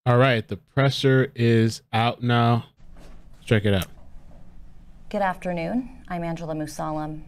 All right, the presser is out now. Let's check it out. Good afternoon. I'm Angela Musalam,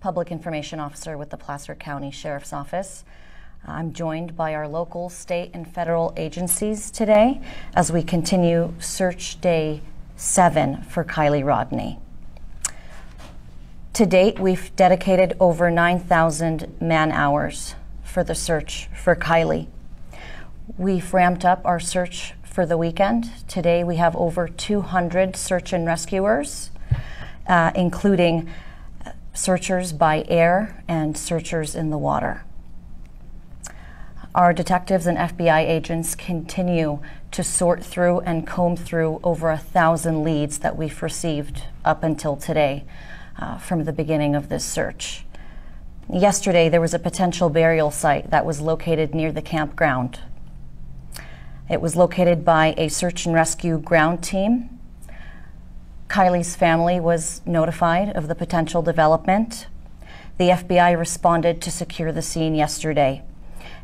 Public Information Officer with the Placer County Sheriff's Office. I'm joined by our local, state, and federal agencies today as we continue Search Day 7 for Kiely Rodni. To date, we've dedicated over 9,000 man-hours for the search for Kiely. We've ramped up our search for the weekend. Today we have over 200 search and rescuers, including searchers by air and searchers in the water. Our detectives and FBI agents continue to sort through and comb through over 1,000 leads that we've received up until today from the beginning of this search. Yesterday there was a potential burial site that was located near the campground. It was located by a search and rescue ground team. Kiely's family was notified of the potential development. The FBI responded to secure the scene yesterday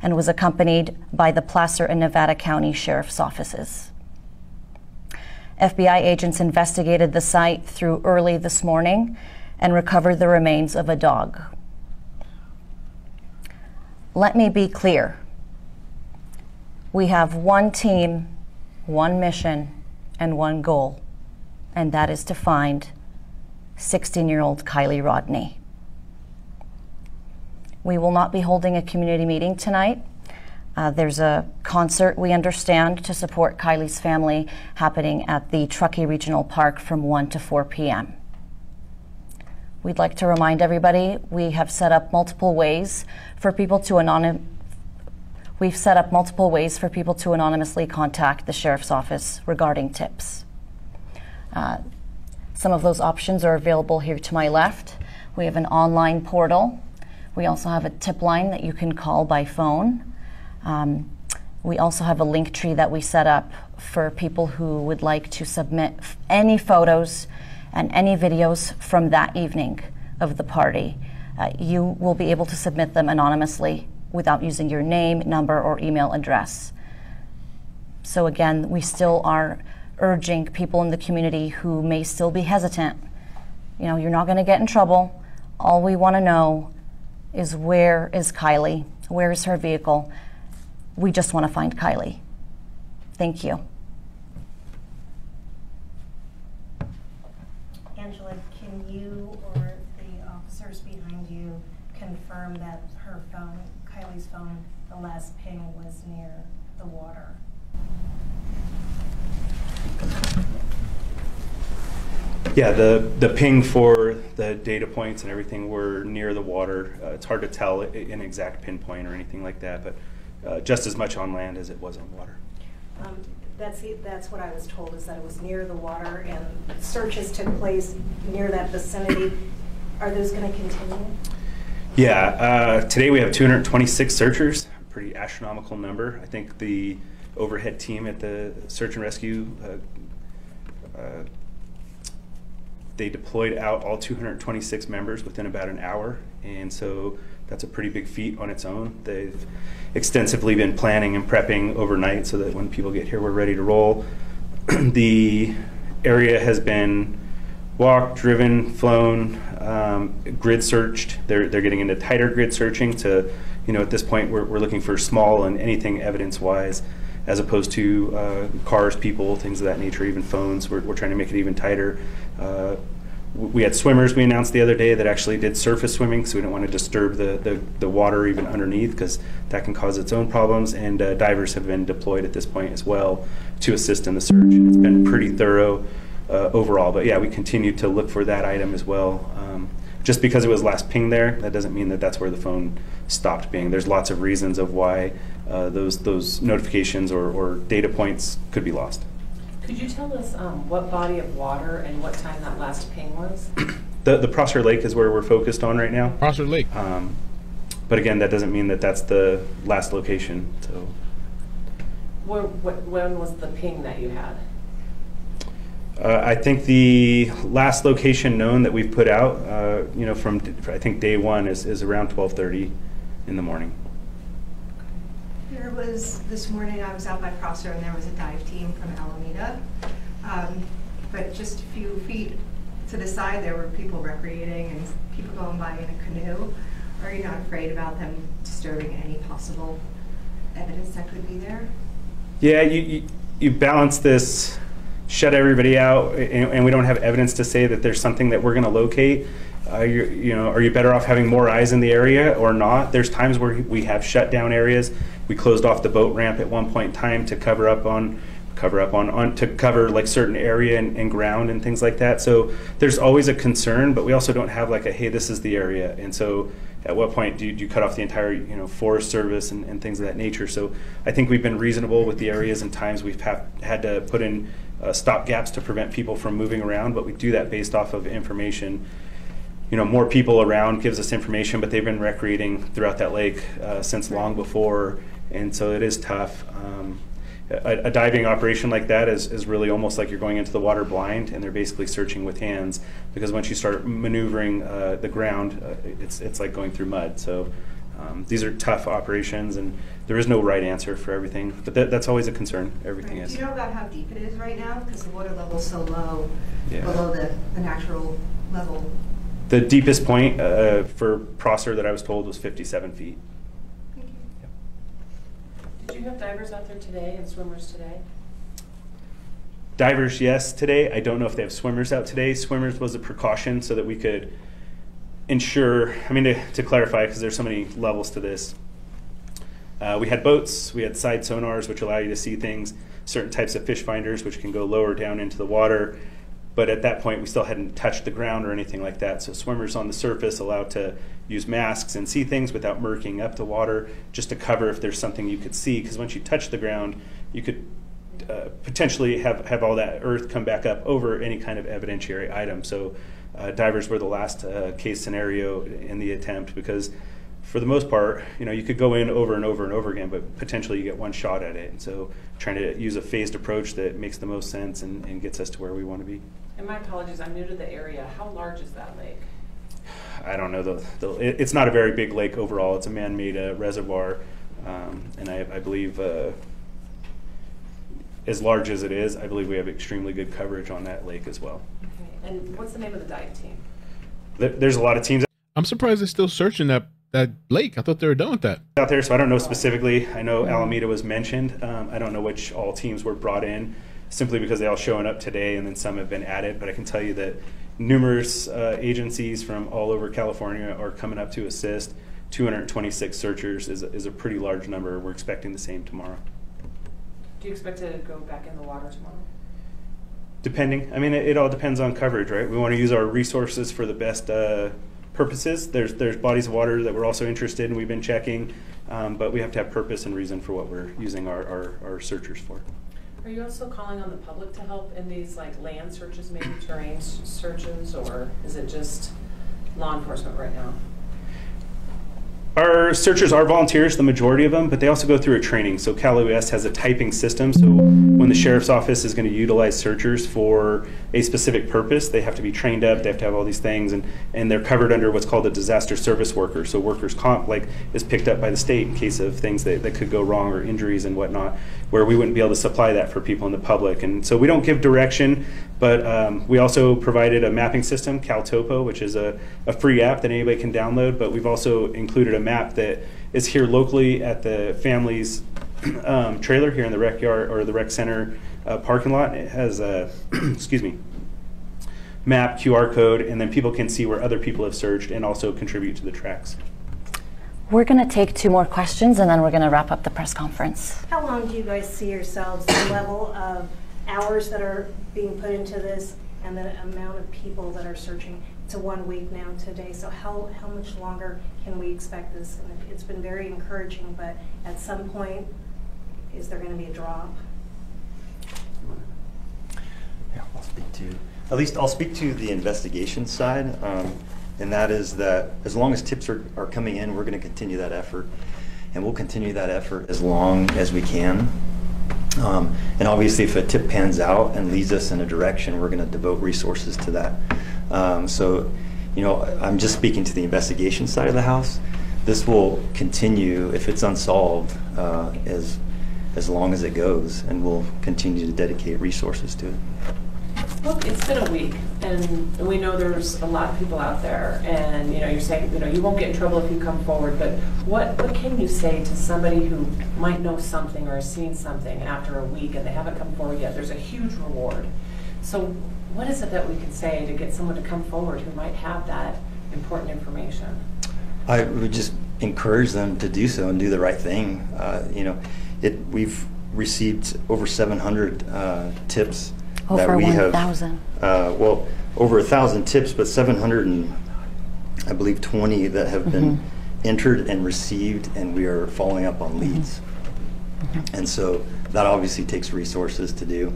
and was accompanied by the Placer and Nevada County Sheriff's Offices. FBI agents investigated the site through early this morning and recovered the remains of a dog. Let me be clear. We have one team, one mission, and one goal, and that is to find 16-year-old Kiely Rodni. We will not be holding a community meeting tonight. There's a concert, we understand, to support Kiely's family happening at the Truckee Regional Park from 1 to 4 p.m. We'd like to remind everybody we have set up multiple ways for people to anonymously contact the Sheriff's Office regarding tips. Some of those options are available here to my left. We have an online portal. We also have a tip line that you can call by phone. We also have a link tree that we set up for people who would like to submit any photos and any videos from that evening of the party. You will be able to submit them anonymously without using your name, number, or email address. So again, we still are urging people in the community who may still be hesitant. You know, you're not going to get in trouble. All we want to know is where is Kiely? Where is her vehicle? We just want to find Kiely. Thank you. Angela, can you or the officers behind you confirm that her phone, Kiely's phone, the last ping was near the water? Yeah, the ping for the data points and everything were near the water. It's hard to tell an exact pinpoint or anything like that, but just as much on land as it was on water. That's what I was told, is that it was near the water and searches took place near that vicinity. Are those going to continue? Yeah, today we have 226 searchers, pretty astronomical number. I think the overhead team at the search and rescue, they deployed out all 226 members within about an hour, and so that's a pretty big feat on its own. They've extensively been planning and prepping overnight so that when people get here, we're ready to roll. The area has been walked, driven, flown, grid searched. They're getting into tighter grid searching to, you know, at this point we're looking for small and anything evidence-wise, as opposed to cars, people, things of that nature, even phones. We're trying to make it even tighter. We had swimmers we announced the other day that actually did surface swimming, so we don't want to disturb the water even underneath, because that can cause its own problems, and divers have been deployed at this point as well to assist in the search. It's been pretty thorough overall, but yeah, we continue to look for that item as well. Just because it was last pinged there, that doesn't mean that that's where the phone stopped being. There's lots of reasons of why those notifications or data points could be lost. Could you tell us what body of water and what time that last ping was? The Prosser Lake is where we're focused on right now. Prosser Lake. But again, that doesn't mean that that's the last location. So, when was the ping that you had? I think the last location known that we've put out, you know, from I think day one is around 12:30 in the morning. Your There was, this morning I was out by Prosser and there was a dive team from Alameda. But just a few feet to the side there were people recreating and people going by in a canoe. Are you not afraid about them disturbing any possible evidence that could be there? Yeah, you balance this, shut everybody out, and we don't have evidence to say that there's something that we're going to locate. Are you better off having more eyes in the area or not? There's times where we have shut down areas. We closed off the boat ramp at one point in time to cover like certain area and ground and things like that. So there's always a concern, but we also don't have like a, hey, this is the area. And so at what point do you cut off the entire Forest Service and things of that nature? So I think we've been reasonable with the areas and times we've had to put in stop gaps to prevent people from moving around, but we do that based off of information. More people around gives us information, but they've been recreating throughout that lake since long before, and so it is tough. A diving operation like that is really almost like you're going into the water blind, and they're basically searching with hands, because once you start maneuvering the ground, it's like going through mud. So these are tough operations, and there is no right answer for everything, but that's always a concern. Everything is. Do you know about how deep it is right now? Because the water level is so low, yeah, below the natural level. The deepest point for Prosser that I was told was 57 feet. Thank you. Did you have divers out there today and swimmers today? Divers, yes, today. I don't know if they have swimmers out today. Swimmers was a precaution so that we could ensure, to clarify, because there's so many levels to this. We had boats, we had side sonars, which allow you to see things, certain types of fish finders, which can go lower down into the water. But at that point, we still hadn't touched the ground or anything like that. So swimmers on the surface allowed to use masks and see things without murking up the water, just to cover if there's something you could see. Because once you touch the ground, you could potentially have all that earth come back up over any kind of evidentiary item. So divers were the last case scenario in the attempt, because for the most part, you could go in over and over and over again, but potentially you get one shot at it. And so trying to use a phased approach that makes the most sense and gets us to where we want to be. And my apologies, I'm new to the area. How large is that lake? I don't know. It's not a very big lake overall. It's a man-made reservoir, and I believe as large as it is, I believe we have extremely good coverage on that lake as well. Okay. And what's the name of the dive team? There's a lot of teams. I'm surprised they're still searching that lake. I thought they were done with that. Out there, so I don't know specifically. I know Alameda was mentioned. I don't know which all teams were brought in, simply because they all showing up today, and then some have been added. But I can tell you that numerous agencies from all over California are coming up to assist. 226 searchers is a pretty large number. We're expecting the same tomorrow. Do you expect to go back in the water tomorrow? Depending. It all depends on coverage, right? We want to use our resources for the best purposes. There's bodies of water that we're also interested in. We've been checking, but we have to have purpose and reason for what we're using our searchers for. Are you also calling on the public to help in these land searches, maybe terrain searches, or is it just law enforcement right now? Our searchers are volunteers, the majority of them, but they also go through a training. So Cal OES has a typing system, so when the sheriff's office is going to utilize searchers for a specific purpose, they have to be trained up, they have to have all these things, and they're covered under what's called a disaster service worker. So workers' comp is picked up by the state in case of things that could go wrong, or injuries and whatnot, where we wouldn't be able to supply that for people in the public. And so we don't give direction, but we also provided a mapping system, CalTopo, which is a free app that anybody can download, but we've also included a map that is here locally at the family's trailer here in the rec yard or the rec center parking lot. It has a map, QR code, and then people can see where other people have searched and also contribute to the tracks. We're going to take 2 more questions, and then we're going to wrap up the press conference. How long do you guys see yourselves, the level of hours that are being put into this and the amount of people that are searching? It's a 1 week now today, so how much longer can we expect this? And it's been very encouraging, but at some point, is there going to be a drop? Yeah, I'll speak to the investigation side, and that is that as long as tips are coming in, we're going to continue that effort, and we'll continue that effort as long as we can. And obviously, if a tip pans out and leads us in a direction, we're going to devote resources to that. So, I'm just speaking to the investigation side of the house. this will continue, if it's unsolved, as long as it goes, and we'll continue to dedicate resources to it. Look, it's been a week, and we know there's a lot of people out there, and you're saying you won't get in trouble if you come forward, but what can you say to somebody who might know something or has seen something after a week and they haven't come forward yet? There's a huge reward. So what is it that we can say to get someone to come forward who might have that important information? I would just encourage them to do so and do the right thing. We've received over 700 tips. Over 1,000. Well, over 1,000 tips, but 700 and I believe 20 that have been entered and received, and we are following up on leads. And so that obviously takes resources to do.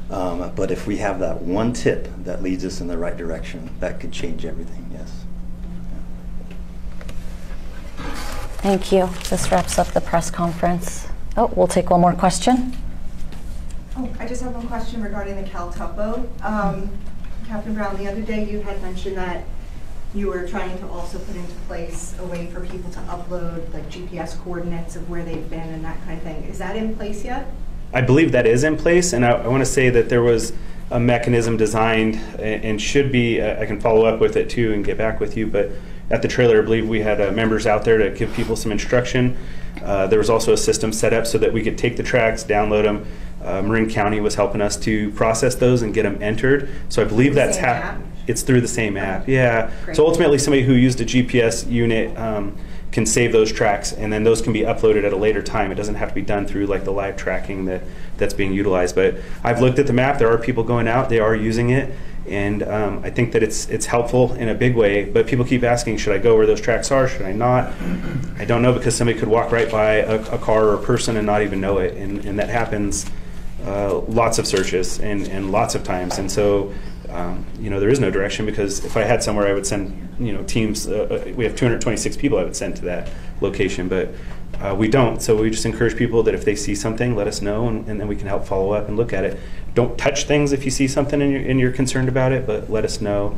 But if we have that one tip that leads us in the right direction, that could change everything, yes. Thank you. This wraps up the press conference. Oh, we'll take one more question. Oh, I just have one question regarding the Cal Topo. Captain Brown, the other day you had mentioned that you were trying to also put into place a way for people to upload like GPS coordinates of where they've been and that kind of thing. Is that in place yet? I believe that is in place, and I want to say that there was a mechanism designed and should be, I can follow up with it too and get back with you, but at the trailer I believe we had members out there to give people some instruction. There was also a system set up so that we could take the tracks, download them. Marin County was helping us to process those and get them entered. So I believe that's it's through the same app. Yeah. Great. So ultimately somebody who used a GPS unit can save those tracks, and then those can be uploaded at a later time. It doesn't have to be done through like the live tracking that's being utilized. But I've looked at the map. There are people going out. They are using it. And I think that it's helpful in a big way, but people keep asking, should I go where those tracks are? Should I not? I don't know, because somebody could walk right by a car or a person and not even know it, and that happens lots of searches and lots of times. And so there is no direction, because if I had somewhere I would send teams. We have 226 people I would send to that location, but we don't. So we just encourage people that if they see something, let us know, and then we can help follow up and look at it. Don't touch things if you see something and you're concerned about it, but let us know.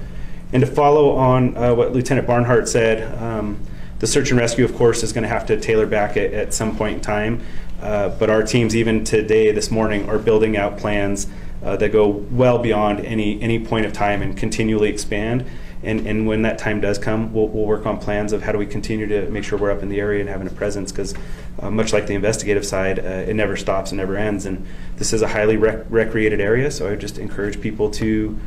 And to follow on what Lieutenant Barnhart said, the search and rescue, of course, is going to have to tailor back at some point in time. But our teams, even today, this morning, are building out plans that go well beyond any point of time and continually expand. And when that time does come, we'll work on plans of how do we continue to make sure we're up in the area and having a presence, because much like the investigative side, it never stops and never ends. And this is a highly recreated area, so I would just encourage people to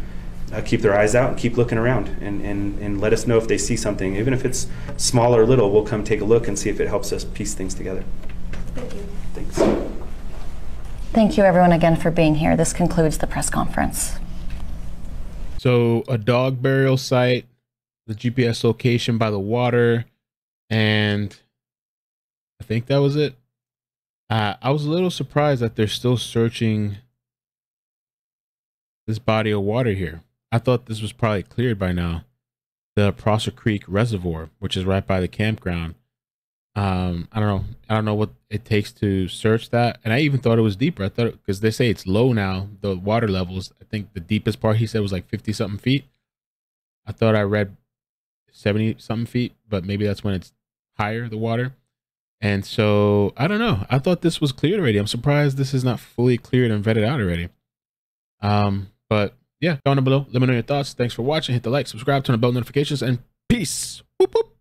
keep their eyes out and keep looking around, and let us know if they see something. Even if it's small or little, we'll come take a look and see if it helps us piece things together. Thank you. Thanks. Thank you everyone again for being here. This concludes the press conference. So a dog burial site, the GPS location by the water, and I think that was it. I was a little surprised that they're still searching this body of water here. I thought this was probably cleared by now. The Prosser Creek Reservoir, which is right by the campground. I don't know what it takes to search that. And I even thought it was deeper. I thought, because they say it's low now, the water levels. I think the deepest part he said was like 50 something feet. I thought I read 70 something feet, but maybe that's when it's higher, the water. And so I don't know. I thought this was cleared already. I'm surprised this is not fully cleared and vetted out already. But yeah, comment down below. Let me know your thoughts. Thanks for watching. Hit the like, subscribe, turn on bell notifications, and peace. Whoop, whoop.